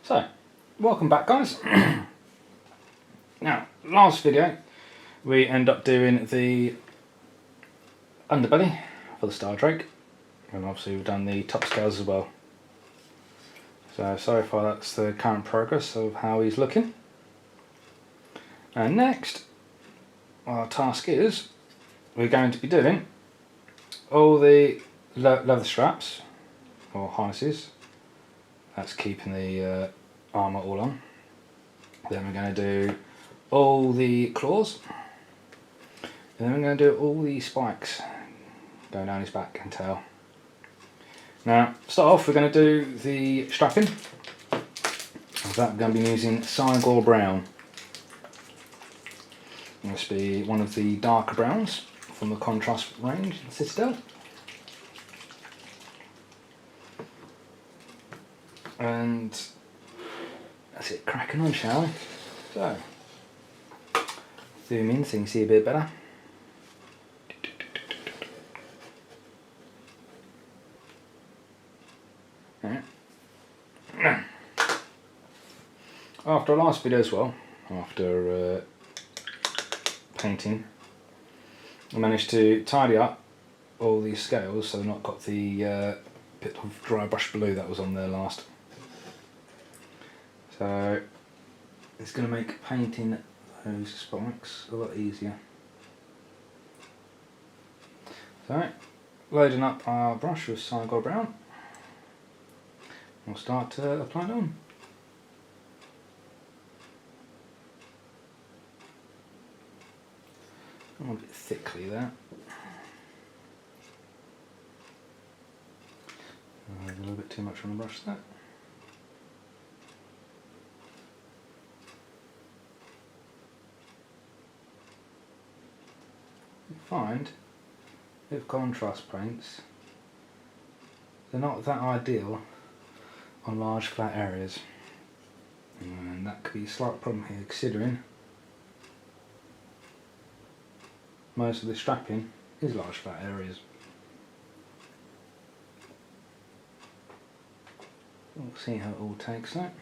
So, welcome back guys. Now, last video we end up doing the underbelly for the Stardrake, and obviously we've done the top scales as well. So far that's the current progress of how he's looking. And next, our task is, we're going to be doing all the leather straps, or harnesses. That's keeping the armour all on. Then we're going to do all the claws. And then we're going to do all the spikes going down his back and tail. Now, to start off, we're going to do the strapping. For that, we're going to be using Cyanide Brown. This will be one of the darker browns from the contrast range, Citadel. And that's it, cracking on, shall we? So, zoom in so you can see a bit better. After our last video as well, after painting, I managed to tidy up all these scales so I've not got the bit of dry brush blue that was on there last. So it's going to make painting those spikes a lot easier. So, loading up our brush with Cyanide Brown, we'll start applying it on. A bit thickly there. A little bit too much on the brush there. You find with contrast paints, they're not that ideal on large flat areas, and that could be a slight problem here considering most of the strapping is large flat areas. We'll see how it all takes out.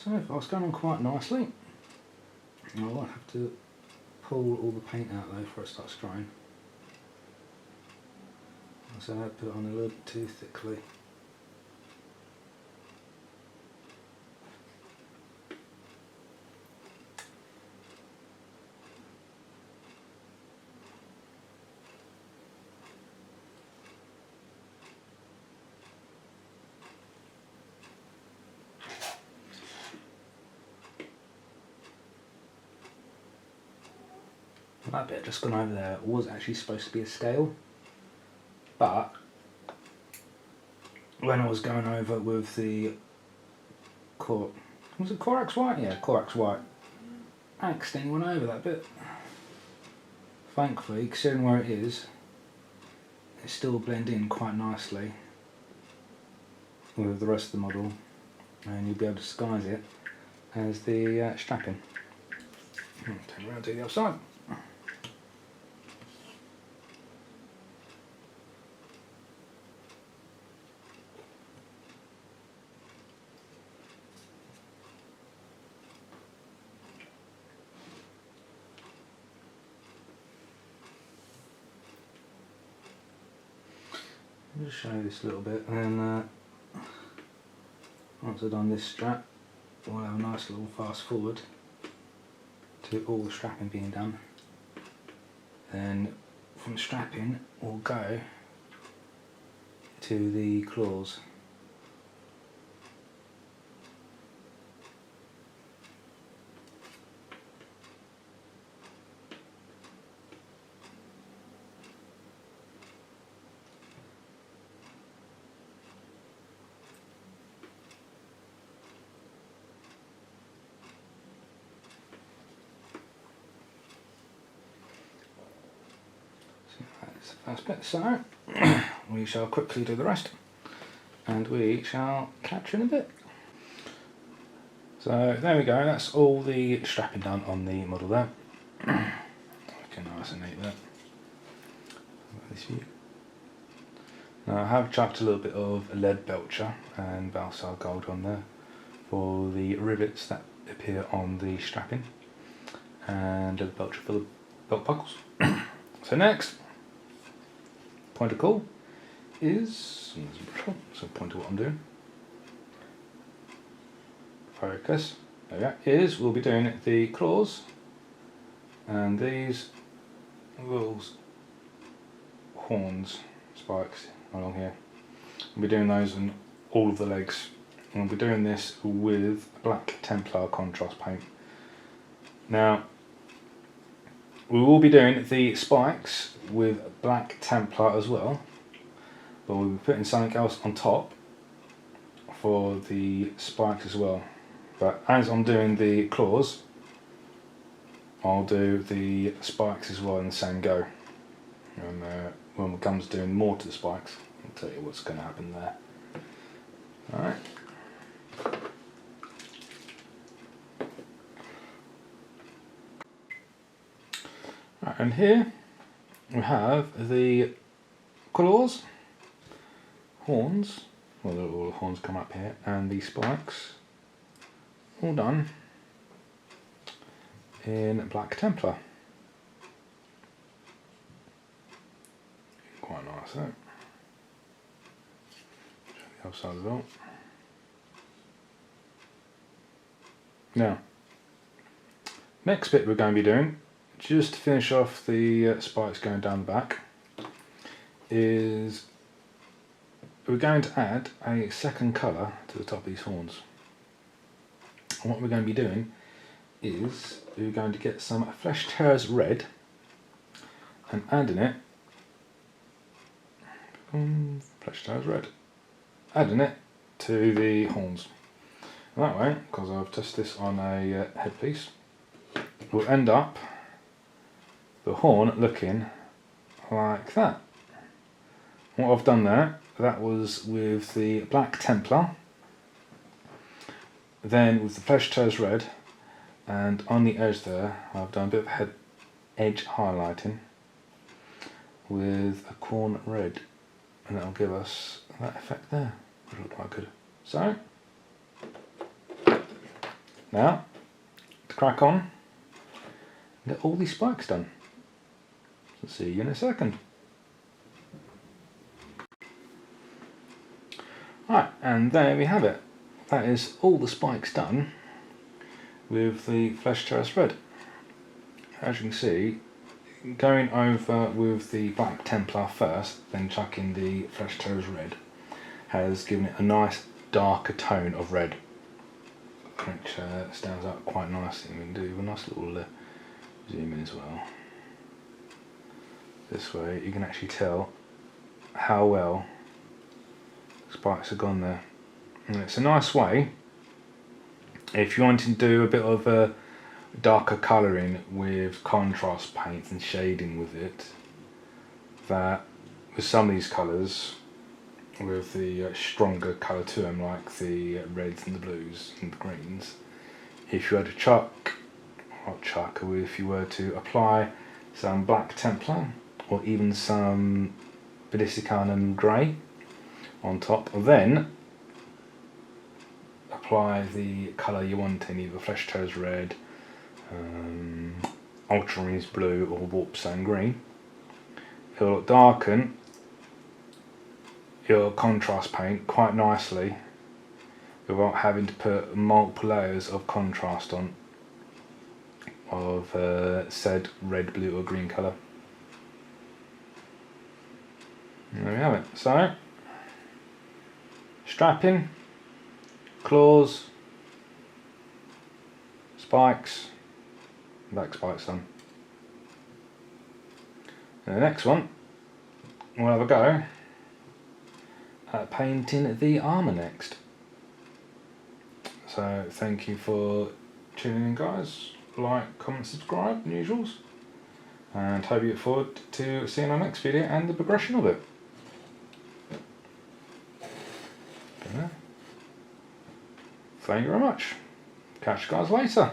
So far it's going on quite nicely. I will have to pull all the paint out though before it starts drying. So I put it on a little bit too thickly. That bit just gone over there was actually supposed to be a scale, but when I was going over with the was it Corax White? Yeah, Corax White. I accidentally went over that bit. Thankfully, considering where it is, it still blends in quite nicely with the rest of the model, and you'll be able to disguise it as the strapping. Turn around to the other side. I'll just show you this a little bit, and then once I've done this strap, we'll have a nice little fast forward to all the strapping being done. Then from strapping we'll go to the claws. That's the first bit, so we shall quickly do the rest and we shall catch you in a bit. So there we go, that's all the strapping done on the model there. Looking nice and neat there. This view. Now I have chucked a little bit of lead belcher and balsam gold on there for the rivets that appear on the strapping, and a belcher for the belt buckles. So next, point of call is, so point to what I'm doing. Focus, there we go, is we'll be doing the claws and these little horns, spikes along here. We'll be doing those on all of the legs. And we'll be doing this with black Templar contrast paint. Now, we will be doing the spikes with black Templar as well, but we'll be putting something else on top for the spikes as well. But as I'm doing the claws, I'll do the spikes as well in the same go. And when it comes to doing more to the spikes, I'll tell you what's going to happen there. Alright. Right, and here we have the claws, horns, well all the horns come up here, and the spikes, all done in black Templar. Quite nice, though. Show the other side as well. Now, next bit we're going to be doing, just to finish off the spikes going down the back, is we're going to add a second colour to the top of these horns. And what we're going to be doing is we're going to get some Flesh Tearers red and adding it, Flesh Tearers red, adding it to the horns. And that way, because I've tested this on a headpiece, will end up the horn looking like that. What I've done there, that was with the black Templar, then with the Flesh Tearers red, and on the edge there I've done a bit of edge highlighting with a corn red, and that'll give us that effect there, which will look quite good. So now to crack on and get all these spikes done. So see you in a second. Right, and there we have it. That is all the spikes done with the Flesh Tearers red. As you can see, going over with the black Templar first, then chucking the Flesh Tearers red, has given it a nice darker tone of red, which stands out quite nicely. We can do a nice little zoom in as well. This way you can actually tell how well spikes have gone there. And it's a nice way, if you want to do a bit of a darker colouring with contrast paint and shading with it, that with some of these colours, with the stronger colour to them, like the reds and the blues and the greens, if you were to if you were to apply some black Templar or even some Ballistic grey on top, then apply the colour you want in, either Flesh Tearers red, Ultramarines blue or Warp Stone green. It'll darken your contrast paint quite nicely without having to put multiple layers of contrast on of said red, blue or green colour. And there we have it. So, strapping, claws, spikes, back spikes done. And the next one, we'll have a go at painting the armour next. So thank you for tuning in, guys. Like, comment, subscribe, the usuals. and hope you look forward to seeing our next video and the progression of it. Thank you very much. Catch you guys later.